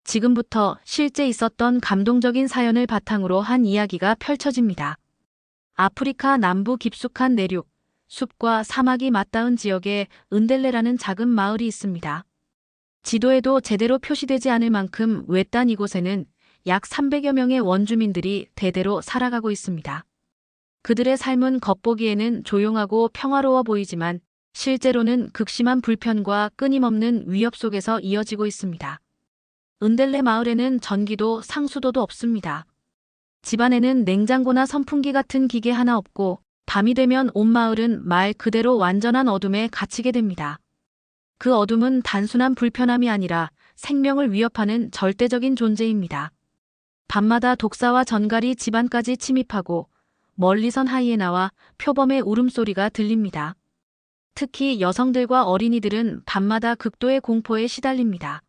지금부터 실제 있었던 감동적인 사연을 바탕으로 한 이야기가 펼쳐집니다. 아프리카 남부 깊숙한 내륙, 숲과 사막이 맞닿은 지역에 은델레라는 작은 마을이 있습니다. 지도에도 제대로 표시되지 않을 만큼 외딴 이곳에는 약 300여 명의 원주민들이 대대로 살아가고 있습니다. 그들의 삶은 겉보기에는 조용하고 평화로워 보이지만 실제로는 극심한 불편과 끊임없는 위협 속에서 이어지고 있습니다. 은델레 마을에는 전기도 상수도도 없습니다. 집안에는 냉장고나 선풍기 같은 기계 하나 없고 밤이 되면 온 마을은 말 그대로 완전한 어둠에 갇히게 됩니다. 그 어둠은 단순한 불편함이 아니라 생명을 위협하는 절대적인 존재입니다. 밤마다 독사와 전갈이 집안까지 침입하고 멀리선 하이에나와 표범의 울음소리가 들립니다. 특히 여성들과 어린이들은 밤마다 극도의 공포에 시달립니다.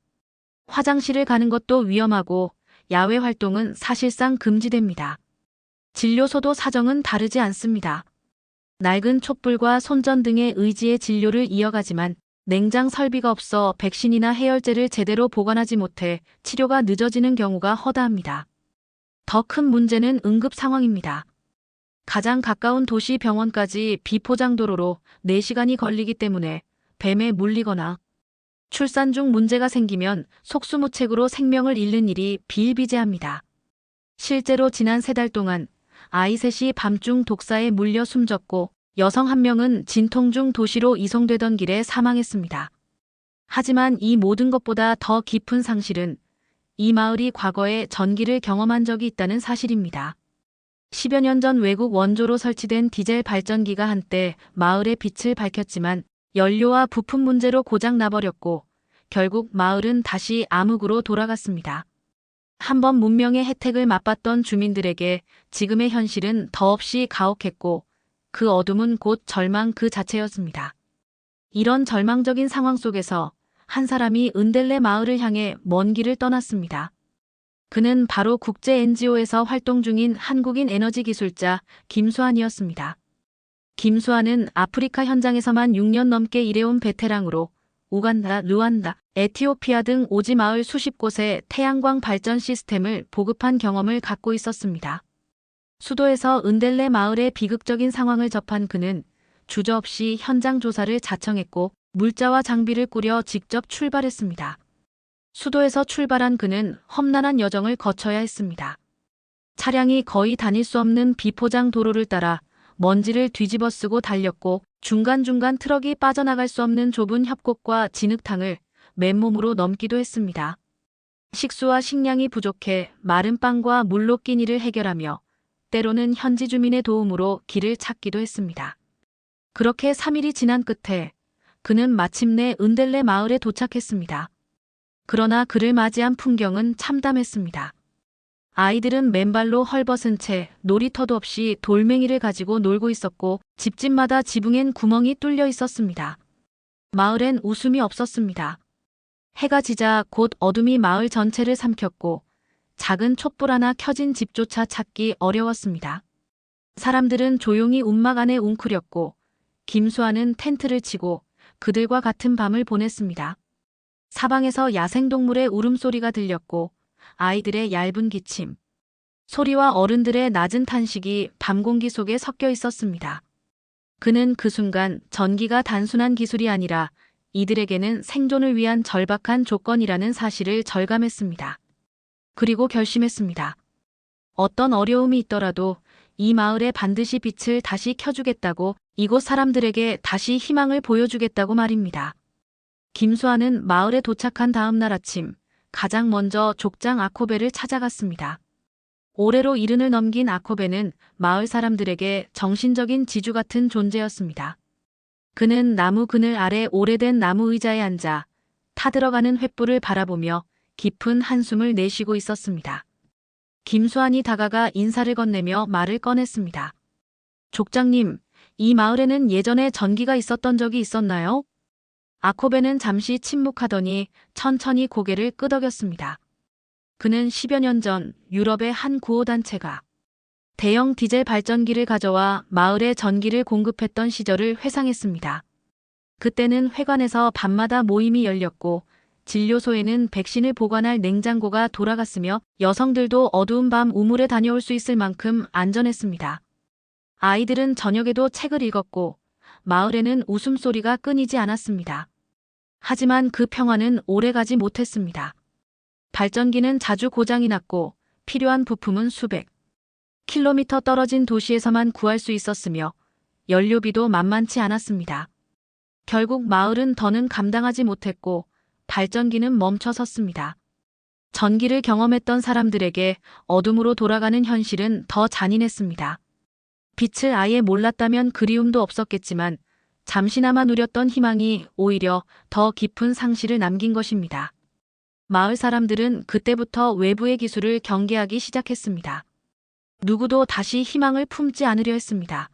화장실을 가는 것도 위험하고 야외 활동은 사실상 금지됩니다. 진료소도 사정은 다르지 않습니다. 낡은 촛불과 손전 등의 의지의 진료를 이어가지만 냉장 설비가 없어 백신이나 해열제를 제대로 보관하지 못해 치료가 늦어지는 경우가 허다합니다. 더 큰 문제는 응급 상황입니다. 가장 가까운 도시 병원까지 비포장도로로 4시간이 걸리기 때문에 뱀에 물리거나 출산 중 문제가 생기면 속수무책으로 생명을 잃는 일이 비일비재합니다. 실제로 지난 3달 동안 아이 셋이 밤중 독사에 물려 숨졌고 여성 1명은 진통 중 도시로 이송되던 길에 사망했습니다. 하지만 이 모든 것보다 더 깊은 상실은 이 마을이 과거에 전기를 경험한 적이 있다는 사실입니다. 10여 년 전 외국 원조로 설치된 디젤 발전기가 한때 마을의 빛을 밝혔지만 연료와 부품 문제로 고장 나버렸고 결국 마을은 다시 암흑으로 돌아갔습니다. 한번 문명의 혜택을 맛봤던 주민들에게 지금의 현실은 더없이 가혹했고 그 어둠은 곧 절망 그 자체였습니다. 이런 절망적인 상황 속에서 한 사람이 은델레 마을을 향해 먼 길을 떠났습니다. 그는 바로 국제 NGO에서 활동 중인 한국인 에너지 기술자 김수환이었습니다. 김수환은 아프리카 현장에서만 6년 넘게 일해온 베테랑으로 우간다, 르완다, 에티오피아 등 오지 마을 수십 곳에 태양광 발전 시스템을 보급한 경험을 갖고 있었습니다. 수도에서 은델레 마을의 비극적인 상황을 접한 그는 주저없이 현장 조사를 자청했고 물자와 장비를 꾸려 직접 출발했습니다. 수도에서 출발한 그는 험난한 여정을 거쳐야 했습니다. 차량이 거의 다닐 수 없는 비포장 도로를 따라 먼지를 뒤집어쓰고 달렸고 중간중간 트럭이 빠져나갈 수 없는 좁은 협곡과 진흙탕을 맨몸으로 넘기도 했습니다. 식수와 식량이 부족해 마른 빵과 물로 끼니를 해결하며 때로는 현지 주민의 도움으로 길을 찾기도 했습니다. 그렇게 3일이 지난 끝에 그는 마침내 은델레 마을에 도착했습니다. 그러나 그를 맞이한 풍경은 참담했습니다. 아이들은 맨발로 헐벗은 채 놀이터도 없이 돌멩이를 가지고 놀고 있었고 집집마다 지붕엔 구멍이 뚫려 있었습니다. 마을엔 웃음이 없었습니다. 해가 지자 곧 어둠이 마을 전체를 삼켰고 작은 촛불 하나 켜진 집조차 찾기 어려웠습니다. 사람들은 조용히 움막 안에 웅크렸고 김수환은 텐트를 치고 그들과 같은 밤을 보냈습니다. 사방에서 야생동물의 울음소리가 들렸고 아이들의 얇은 기침, 소리와 어른들의 낮은 탄식이 밤 공기 속에 섞여 있었습니다. 그는 그 순간 전기가 단순한 기술이 아니라 이들에게는 생존을 위한 절박한 조건이라는 사실을 절감했습니다. 그리고 결심했습니다. 어떤 어려움이 있더라도 이 마을에 반드시 빛을 다시 켜주겠다고, 이곳 사람들에게 다시 희망을 보여주겠다고 말입니다. 김수환은 마을에 도착한 다음 날 아침 가장 먼저 족장 아코베를 찾아갔습니다. 올해로 70을 넘긴 아코베는 마을 사람들에게 정신적인 지주 같은 존재였습니다. 그는 나무 그늘 아래 오래된 나무 의자에 앉아 타들어가는 횃불을 바라보며 깊은 한숨을 내쉬고 있었습니다. 김수환이 다가가 인사를 건네며 말을 꺼냈습니다. 족장님, 이 마을에는 예전에 전기가 있었던 적이 있었나요? 아코베는 잠시 침묵하더니 천천히 고개를 끄덕였습니다. 그는 10여 년 전 유럽의 한 구호단체가 대형 디젤 발전기를 가져와 마을에 전기를 공급했던 시절을 회상했습니다. 그때는 회관에서 밤마다 모임이 열렸고 진료소에는 백신을 보관할 냉장고가 돌아갔으며 여성들도 어두운 밤 우물에 다녀올 수 있을 만큼 안전했습니다. 아이들은 저녁에도 책을 읽었고 마을에는 웃음소리가 끊이지 않았습니다. 하지만 그 평화는 오래가지 못했습니다. 발전기는 자주 고장이 났고 필요한 부품은 수백 킬로미터 떨어진 도시에서만 구할 수 있었으며 연료비도 만만치 않았습니다. 결국 마을은 더는 감당하지 못했고 발전기는 멈춰 섰습니다. 전기를 경험했던 사람들에게 어둠으로 돌아가는 현실은 더 잔인했습니다. 빛을 아예 몰랐다면 그리움도 없었겠지만 잠시나마 누렸던 희망이 오히려 더 깊은 상실을 남긴 것입니다. 마을 사람들은 그때부터 외부의 기술을 경계하기 시작했습니다. 누구도 다시 희망을 품지 않으려 했습니다.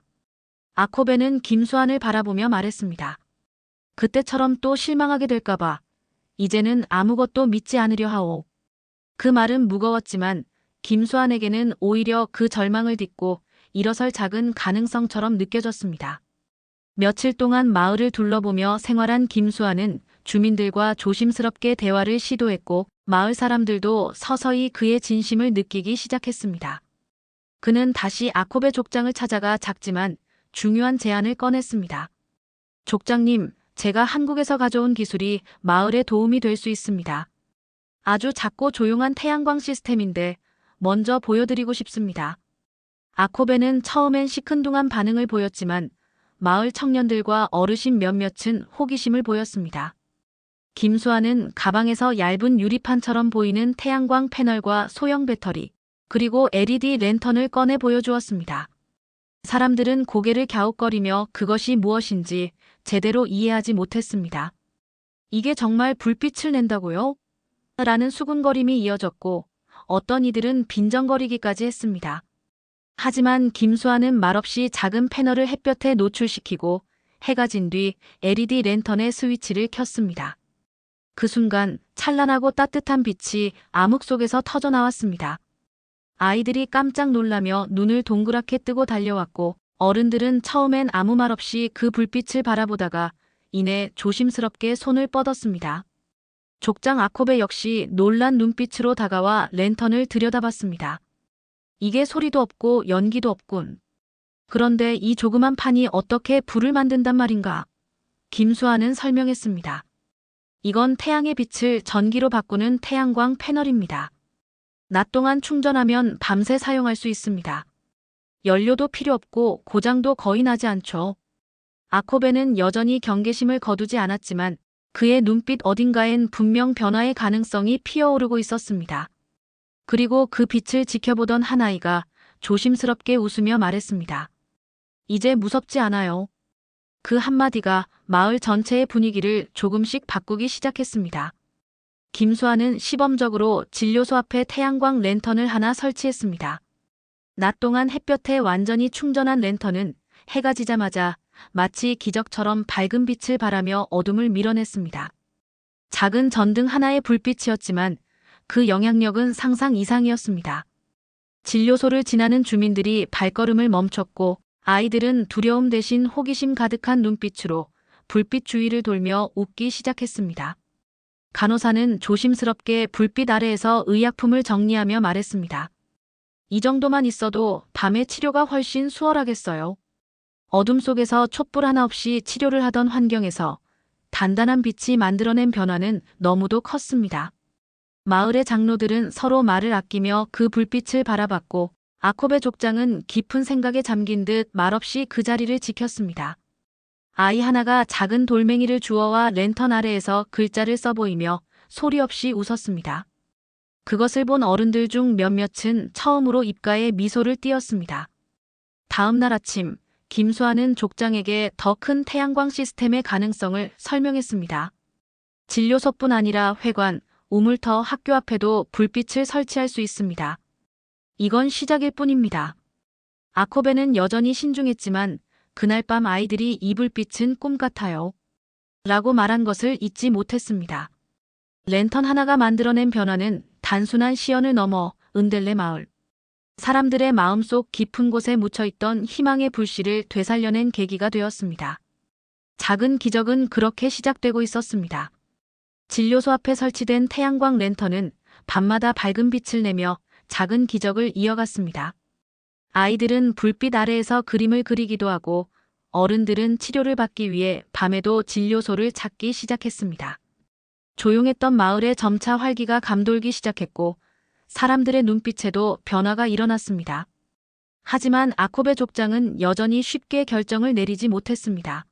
아코베는 김수환을 바라보며 말했습니다. 그때처럼 또 실망하게 될까봐 이제는 아무것도 믿지 않으려 하오. 그 말은 무거웠지만 김수환에게는 오히려 그 절망을 딛고 일어설 작은 가능성처럼 느껴졌습니다. 며칠 동안 마을을 둘러보며 생활한 김수환은 주민들과 조심스럽게 대화를 시도했고 마을 사람들도 서서히 그의 진심을 느끼기 시작했습니다. 그는 다시 아코베 족장을 찾아가 작지만 중요한 제안을 꺼냈습니다. 족장님, 제가 한국에서 가져온 기술이 마을에 도움이 될 수 있습니다. 아주 작고 조용한 태양광 시스템인데 먼저 보여드리고 싶습니다. 아코베는 처음엔 시큰둥한 반응을 보였지만 마을 청년들과 어르신 몇몇은 호기심을 보였습니다. 김수환은 가방에서 얇은 유리판처럼 보이는 태양광 패널과 소형 배터리, 그리고 LED 랜턴을 꺼내 보여주었습니다. 사람들은 고개를 갸웃거리며 그것이 무엇인지 제대로 이해하지 못했습니다. 이게 정말 불빛을 낸다고요? 라는 수군거림이 이어졌고 어떤 이들은 빈정거리기까지 했습니다. 하지만 김수환은 말없이 작은 패널을 햇볕에 노출시키고 해가 진 뒤 LED 랜턴의 스위치를 켰습니다. 그 순간 찬란하고 따뜻한 빛이 암흑 속에서 터져나왔습니다. 아이들이 깜짝 놀라며 눈을 동그랗게 뜨고 달려왔고 어른들은 처음엔 아무 말 없이 그 불빛을 바라보다가 이내 조심스럽게 손을 뻗었습니다. 족장 아코베 역시 놀란 눈빛으로 다가와 랜턴을 들여다봤습니다. 이게 소리도 없고 연기도 없군. 그런데 이 조그만 판이 어떻게 불을 만든단 말인가? 김수환은 설명했습니다. 이건 태양의 빛을 전기로 바꾸는 태양광 패널입니다. 낮 동안 충전하면 밤새 사용할 수 있습니다. 연료도 필요 없고 고장도 거의 나지 않죠. 아코베는 여전히 경계심을 거두지 않았지만 그의 눈빛 어딘가엔 분명 변화의 가능성이 피어오르고 있었습니다. 그리고 그 빛을 지켜보던 한 아이가 조심스럽게 웃으며 말했습니다. 이제 무섭지 않아요. 그 한마디가 마을 전체의 분위기를 조금씩 바꾸기 시작했습니다. 김수환은 시범적으로 진료소 앞에 태양광 랜턴을 하나 설치했습니다. 낮 동안 햇볕에 완전히 충전한 랜턴은 해가 지자마자 마치 기적처럼 밝은 빛을 발하며 어둠을 밀어냈습니다. 작은 전등 하나의 불빛이었지만 그 영향력은 상상 이상이었습니다. 진료소를 지나는 주민들이 발걸음을 멈췄고 아이들은 두려움 대신 호기심 가득한 눈빛으로 불빛 주위를 돌며 웃기 시작했습니다. 간호사는 조심스럽게 불빛 아래에서 의약품을 정리하며 말했습니다. 이 정도만 있어도 밤의 치료가 훨씬 수월하겠어요. 어둠 속에서 촛불 하나 없이 치료를 하던 환경에서 단단한 빛이 만들어낸 변화는 너무도 컸습니다. 마을의 장로들은 서로 말을 아끼며 그 불빛을 바라봤고 아코베 족장은 깊은 생각에 잠긴 듯 말없이 그 자리를 지켰습니다. 아이 하나가 작은 돌멩이를 주워와 랜턴 아래에서 글자를 써보이며 소리 없이 웃었습니다. 그것을 본 어른들 중 몇몇은 처음으로 입가에 미소를 띄었습니다. 다음 날 아침, 김수환은 족장에게 더 큰 태양광 시스템의 가능성을 설명했습니다. 진료소뿐 아니라 회관, 우물터, 학교 앞에도 불빛을 설치할 수 있습니다. 이건 시작일 뿐입니다. 아코베는 여전히 신중했지만 그날 밤 아이들이 이 불빛은 꿈 같아요. 라고 말한 것을 잊지 못했습니다. 랜턴 하나가 만들어낸 변화는 단순한 시연을 넘어 은델레 마을. 사람들의 마음속 깊은 곳에 묻혀있던 희망의 불씨를 되살려낸 계기가 되었습니다. 작은 기적은 그렇게 시작되고 있었습니다. 진료소 앞에 설치된 태양광 랜턴은 밤마다 밝은 빛을 내며 작은 기적을 이어갔습니다. 아이들은 불빛 아래에서 그림을 그리기도 하고 어른들은 치료를 받기 위해 밤에도 진료소를 찾기 시작했습니다. 조용했던 마을에 점차 활기가 감돌기 시작했고 사람들의 눈빛에도 변화가 일어났습니다. 하지만 아코베 족장은 여전히 쉽게 결정을 내리지 못했습니다.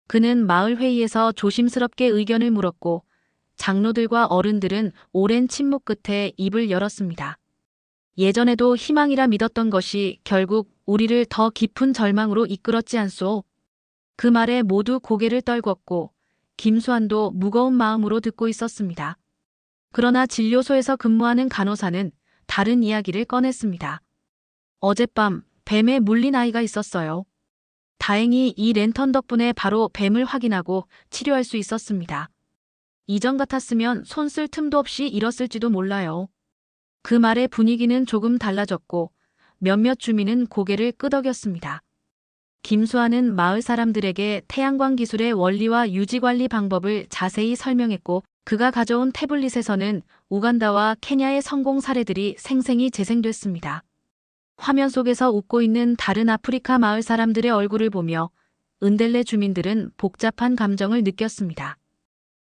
그는 마을 회의에서 조심스럽게 의견을 물었고 장로들과 어른들은 오랜 침묵 끝에 입을 열었습니다. 예전에도 희망이라 믿었던 것이 결국 우리를 더 깊은 절망으로 이끌었지 않소? 그 말에 모두 고개를 떨궜고 김수환도 무거운 마음으로 듣고 있었습니다. 그러나 진료소에서 근무하는 간호사는 다른 이야기를 꺼냈습니다. 어젯밤 뱀에 물린 아이가 있었어요. 다행히 이 랜턴 덕분에 바로 뱀을 확인하고 치료할 수 있었습니다. 이전 같았으면 손 쓸 틈도 없이 잃었을지도 몰라요. 그 말에 분위기는 조금 달라졌고 몇몇 주민은 고개를 끄덕였습니다. 김수환은 마을 사람들에게 태양광 기술의 원리와 유지관리 방법을 자세히 설명했고 그가 가져온 태블릿에서는 우간다와 케냐의 성공 사례들이 생생히 재생됐습니다. 화면 속에서 웃고 있는 다른 아프리카 마을 사람들의 얼굴을 보며 은델레 주민들은 복잡한 감정을 느꼈습니다.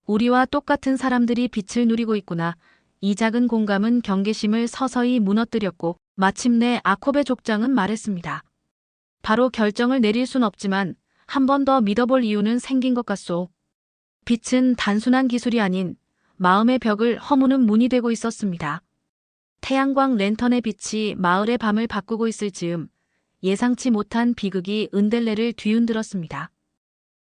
우리와 똑같은 사람들이 빛을 누리고 있구나. 이 작은 공감은 경계심을 서서히 무너뜨렸고 마침내 아코베 족장은 말했습니다. 바로 결정을 내릴 순 없지만 한 번 더 믿어볼 이유는 생긴 것 같소. 빛은 단순한 기술이 아닌 마음의 벽을 허무는 문이 되고 있었습니다. 태양광 랜턴의 빛이 마을의 밤을 바꾸고 있을 즈음 예상치 못한 비극이 은델레를 뒤흔들었습니다.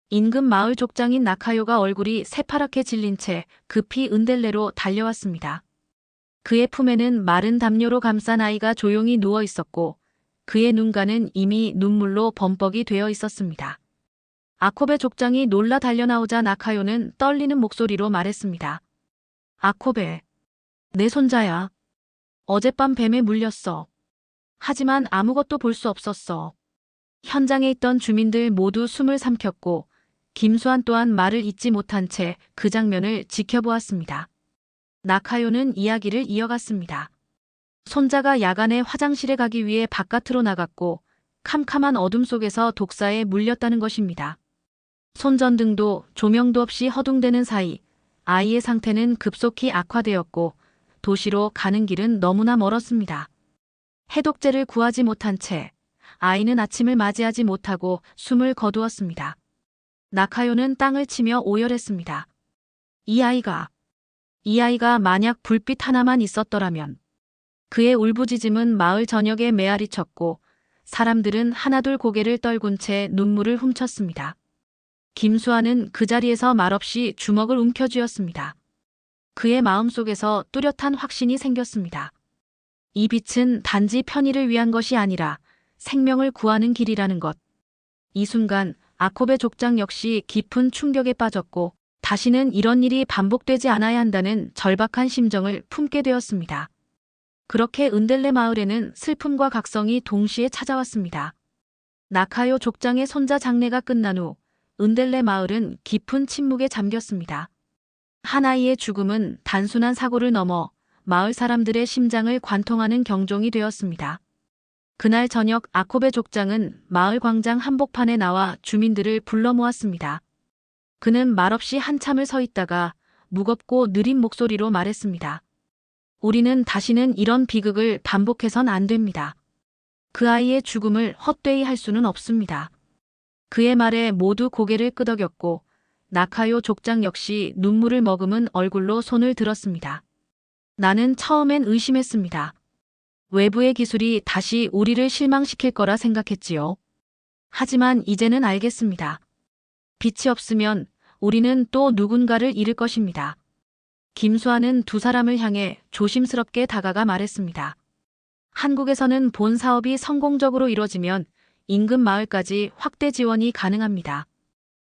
인근 마을 족장인 나카요가 얼굴이 새파랗게 질린 채 급히 은델레로 달려왔습니다. 그의 품에는 마른 담요로 감싼 아이가 조용히 누워 있었고 그의 눈가는 이미 눈물로 범벅이 되어 있었습니다. 아코베 족장이 놀라 달려나오자 나카요는 떨리는 목소리로 말했습니다. 아코베, 내 손자야. 어젯밤 뱀에 물렸어. 하지만 아무것도 볼 수 없었어. 현장에 있던 주민들 모두 숨을 삼켰고 김수환 또한 말을 잇지 못한 채 그 장면을 지켜보았습니다. 나카요는 이야기를 이어갔습니다. 손자가 야간에 화장실에 가기 위해 바깥으로 나갔고 캄캄한 어둠 속에서 독사에 물렸다는 것입니다. 손전등도 조명도 없이 허둥대는 사이 아이의 상태는 급속히 악화되었고 도시로 가는 길은 너무나 멀었습니다. 해독제를 구하지 못한 채 아이는 아침을 맞이하지 못하고 숨을 거두었습니다. 나카요는 땅을 치며 오열했습니다. 이 아이가 만약 불빛 하나만 있었더라면. 그의 울부짖음은 마을 전역에 메아리 쳤고 사람들은 하나둘 고개를 떨군 채 눈물을 훔쳤습니다. 김수환은 그 자리에서 말없이 주먹을 움켜쥐었습니다. 그의 마음속에서 뚜렷한 확신이 생겼습니다. 이 빛은 단지 편의를 위한 것이 아니라 생명을 구하는 길이라는 것. 이 순간 아코베 족장 역시 깊은 충격에 빠졌고 다시는 이런 일이 반복되지 않아야 한다는 절박한 심정을 품게 되었습니다. 그렇게 은델레 마을에는 슬픔과 각성이 동시에 찾아왔습니다. 나카요 족장의 손자 장례가 끝난 후 은델레 마을은 깊은 침묵에 잠겼습니다. 한 아이의 죽음은 단순한 사고를 넘어 마을 사람들의 심장을 관통하는 경종이 되었습니다. 그날 저녁 아코베 족장은 마을 광장 한복판에 나와 주민들을 불러 모았습니다. 그는 말없이 한참을 서 있다가 무겁고 느린 목소리로 말했습니다. 우리는 다시는 이런 비극을 반복해선 안 됩니다. 그 아이의 죽음을 헛되이 할 수는 없습니다. 그의 말에 모두 고개를 끄덕였고 나카요 족장 역시 눈물을 머금은 얼굴로 손을 들었습니다. 나는 처음엔 의심했습니다. 외부의 기술이 다시 우리를 실망시킬 거라 생각했지요. 하지만 이제는 알겠습니다. 빛이 없으면 우리는 또 누군가를 잃을 것입니다. 김수환은 두 사람을 향해 조심스럽게 다가가 말했습니다. 한국에서는 본 사업이 성공적으로 이뤄지면 인근 마을까지 확대 지원이 가능합니다.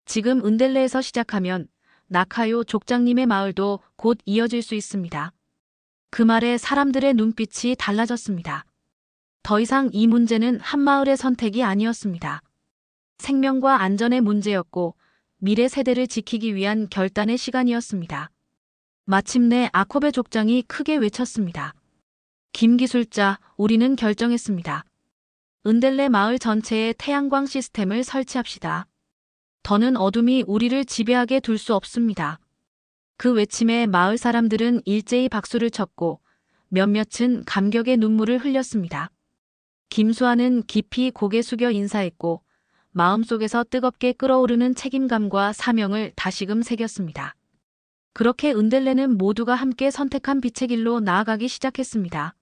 지금 은델레에서 시작하면 나카요 족장님의 마을도 곧 이어질 수 있습니다. 그 말에 사람들의 눈빛이 달라졌습니다. 더 이상 이 문제는 한 마을의 선택이 아니었습니다. 생명과 안전의 문제였고 미래 세대를 지키기 위한 결단의 시간이었습니다. 마침내 아코베 족장이 크게 외쳤습니다. 김 기술자, 우리는 결정했습니다. 은델레 마을 전체에 태양광 시스템을 설치합시다. 더는 어둠이 우리를 지배하게 둘 수 없습니다. 그 외침에 마을 사람들은 일제히 박수를 쳤고 몇몇은 감격의 눈물을 흘렸습니다. 김수아는 깊이 고개 숙여 인사했고 마음속에서 뜨겁게 끓어오르는 책임감과 사명을 다시금 새겼습니다. 그렇게 은델레는 모두가 함께 선택한 빛의 길로 나아가기 시작했습니다.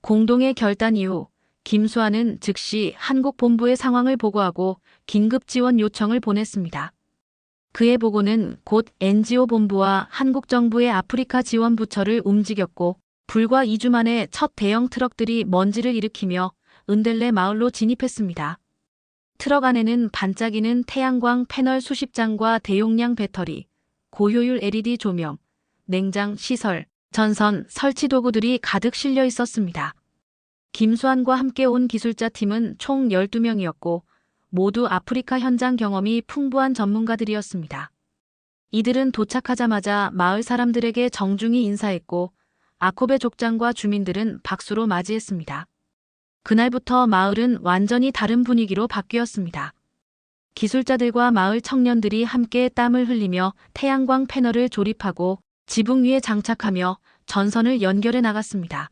공동의 결단 이후 김수아는 즉시 한국 본부의 상황을 보고하고 긴급 지원 요청을 보냈습니다. 그의 보고는 곧 NGO 본부와 한국 정부의 아프리카 지원 부처를 움직였고 불과 2주 만에 첫 대형 트럭들이 먼지를 일으키며 은델레 마을로 진입했습니다. 트럭 안에는 반짝이는 태양광 패널 수십 장과 대용량 배터리, 고효율 LED 조명, 냉장 시설, 전선, 설치 도구들이 가득 실려 있었습니다. 김수환과 함께 온 기술자 팀은 총 12명이었고 모두 아프리카 현장 경험이 풍부한 전문가들이었습니다. 이들은 도착하자마자 마을 사람들에게 정중히 인사했고 아코베 족장과 주민들은 박수로 맞이했습니다. 그날부터 마을은 완전히 다른 분위기로 바뀌었습니다. 기술자들과 마을 청년들이 함께 땀을 흘리며 태양광 패널을 조립하고 지붕 위에 장착하며 전선을 연결해 나갔습니다.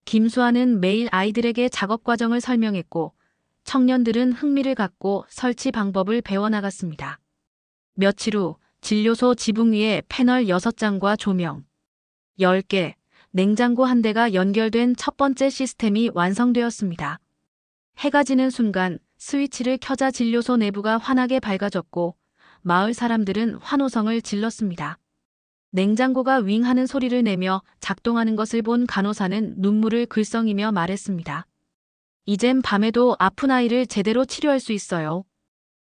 김수아는 매일 아이들에게 작업 과정을 설명했고 청년들은 흥미를 갖고 설치 방법을 배워나갔습니다. 며칠 후 진료소 지붕 위에 패널 6장과 조명 10개, 냉장고 1대가 연결된 첫 번째 시스템이 완성되었습니다. 해가 지는 순간 스위치를 켜자 진료소 내부가 환하게 밝아졌고 마을 사람들은 환호성을 질렀습니다. 냉장고가 윙하는 소리를 내며 작동하는 것을 본 간호사는 눈물을 글썽이며 말했습니다. 이젠 밤에도 아픈 아이를 제대로 치료할 수 있어요.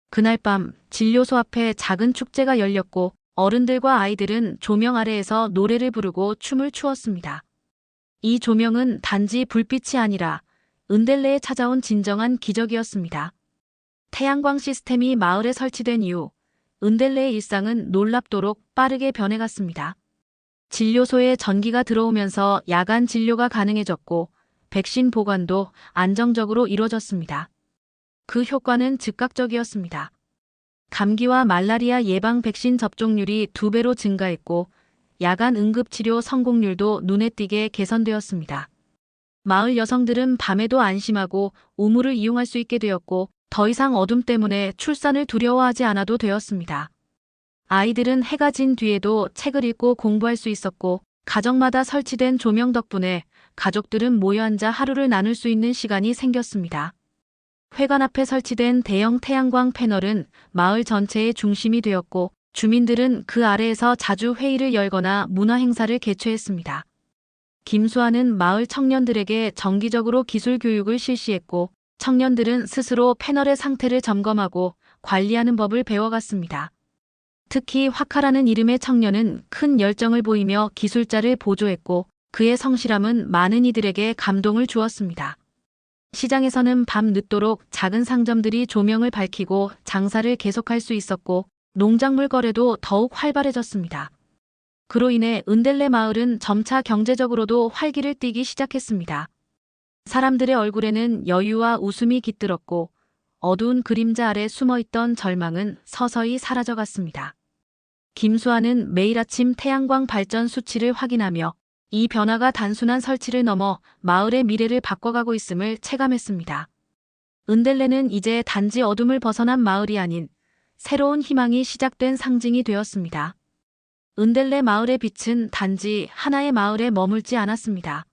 그날 밤 진료소 앞에 작은 축제가 열렸고 어른들과 아이들은 조명 아래에서 노래를 부르고 춤을 추었습니다. 이 조명은 단지 불빛이 아니라 은델레에 찾아온 진정한 기적이었습니다. 태양광 시스템이 마을에 설치된 이후 은델레의 일상은 놀랍도록 빠르게 변해갔습니다. 진료소에 전기가 들어오면서 야간 진료가 가능해졌고 백신 보관도 안정적으로 이루어졌습니다. 그 효과는 즉각적이었습니다. 감기와 말라리아 예방 백신 접종률이 2배로 증가했고 야간 응급치료 성공률도 눈에 띄게 개선되었습니다. 마을 여성들은 밤에도 안심하고 우물을 이용할 수 있게 되었고 더 이상 어둠 때문에 출산을 두려워하지 않아도 되었습니다. 아이들은 해가 진 뒤에도 책을 읽고 공부할 수 있었고 가정마다 설치된 조명 덕분에 가족들은 모여 앉아 하루를 나눌 수 있는 시간이 생겼습니다. 회관 앞에 설치된 대형 태양광 패널은 마을 전체의 중심이 되었고 주민들은 그 아래에서 자주 회의를 열거나 문화 행사를 개최했습니다. 김수아는 마을 청년들에게 정기적으로 기술 교육을 실시했고 청년들은 스스로 패널의 상태를 점검하고 관리하는 법을 배워갔습니다. 특히 화카라는 이름의 청년은 큰 열정을 보이며 기술자를 보조했고 그의 성실함은 많은 이들에게 감동을 주었습니다. 시장에서는 밤 늦도록 작은 상점들이 조명을 밝히고 장사를 계속할 수 있었고 농작물 거래도 더욱 활발해졌습니다. 그로 인해 은델레 마을은 점차 경제적으로도 활기를 띠기 시작했습니다. 사람들의 얼굴에는 여유와 웃음이 깃들었고 어두운 그림자 아래 숨어있던 절망은 서서히 사라져갔습니다. 김수아는 매일 아침 태양광 발전 수치를 확인하며 이 변화가 단순한 설치를 넘어 마을의 미래를 바꿔가고 있음을 체감했습니다. 은델레는 이제 단지 어둠을 벗어난 마을이 아닌 새로운 희망이 시작된 상징이 되었습니다. 은델레 마을의 빛은 단지 하나의 마을에 머물지 않았습니다.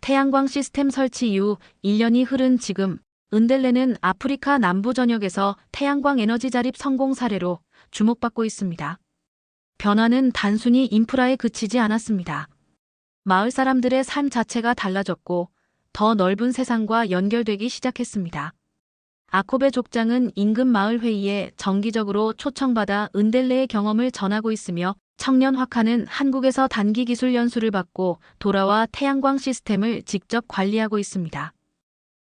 태양광 시스템 설치 이후 1년이 흐른 지금 은델레는 아프리카 남부 전역에서 태양광 에너지 자립 성공 사례로 주목받고 있습니다. 변화는 단순히 인프라에 그치지 않았습니다. 마을 사람들의 삶 자체가 달라졌고 더 넓은 세상과 연결되기 시작했습니다. 아코베 족장은 인근 마을 회의에 정기적으로 초청받아 은델레의 경험을 전하고 있으며 청년 화카는 한국에서 단기 기술 연수를 받고 돌아와 태양광 시스템을 직접 관리하고 있습니다.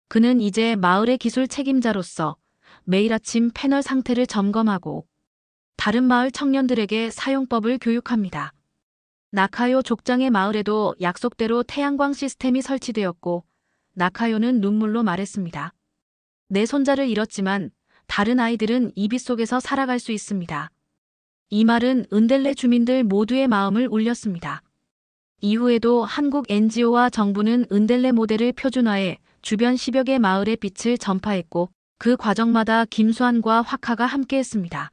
그는 이제 마을의 기술 책임자로서 매일 아침 패널 상태를 점검하고 다른 마을 청년들에게 사용법을 교육합니다. 나카요 족장의 마을에도 약속대로 태양광 시스템이 설치되었고 나카요는 눈물로 말했습니다. 내 손자를 잃었지만 다른 아이들은 이 빛 속에서 살아갈 수 있습니다. 이 말은 은델레 주민들 모두의 마음을 울렸습니다. 이후에도 한국 NGO와 정부는 은델레 모델을 표준화해 주변 10여 개 마을의 빛을 전파했고 그 과정마다 김수환과 화카가 함께했습니다.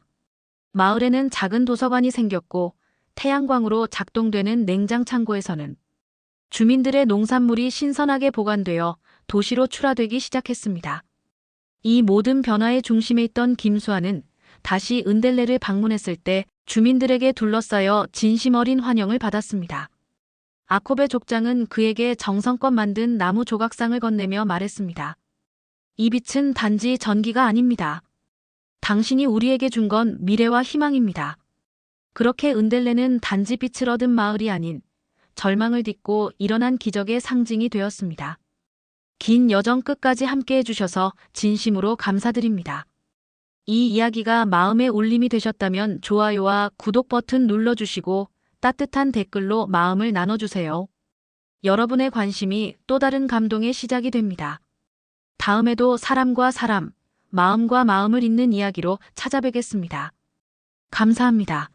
마을에는 작은 도서관이 생겼고 태양광으로 작동되는 냉장 창고에서는 주민들의 농산물이 신선하게 보관되어 도시로 출하되기 시작했습니다. 이 모든 변화의 중심에 있던 김수환은 다시 은델레를 방문했을 때 주민들에게 둘러싸여 진심 어린 환영을 받았습니다. 아코베 족장은 그에게 정성껏 만든 나무 조각상을 건네며 말했습니다. 이 빛은 단지 전기가 아닙니다. 당신이 우리에게 준 건 미래와 희망입니다. 그렇게 은델레는 단지 빛을 얻은 마을이 아닌 절망을 딛고 일어난 기적의 상징이 되었습니다. 긴 여정 끝까지 함께해 주셔서 진심으로 감사드립니다. 이 이야기가 마음의 울림이 되셨다면 좋아요와 구독 버튼 눌러주시고 따뜻한 댓글로 마음을 나눠주세요. 여러분의 관심이 또 다른 감동의 시작이 됩니다. 다음에도 사람과 사람, 마음과 마음을 잇는 이야기로 찾아뵙겠습니다. 감사합니다.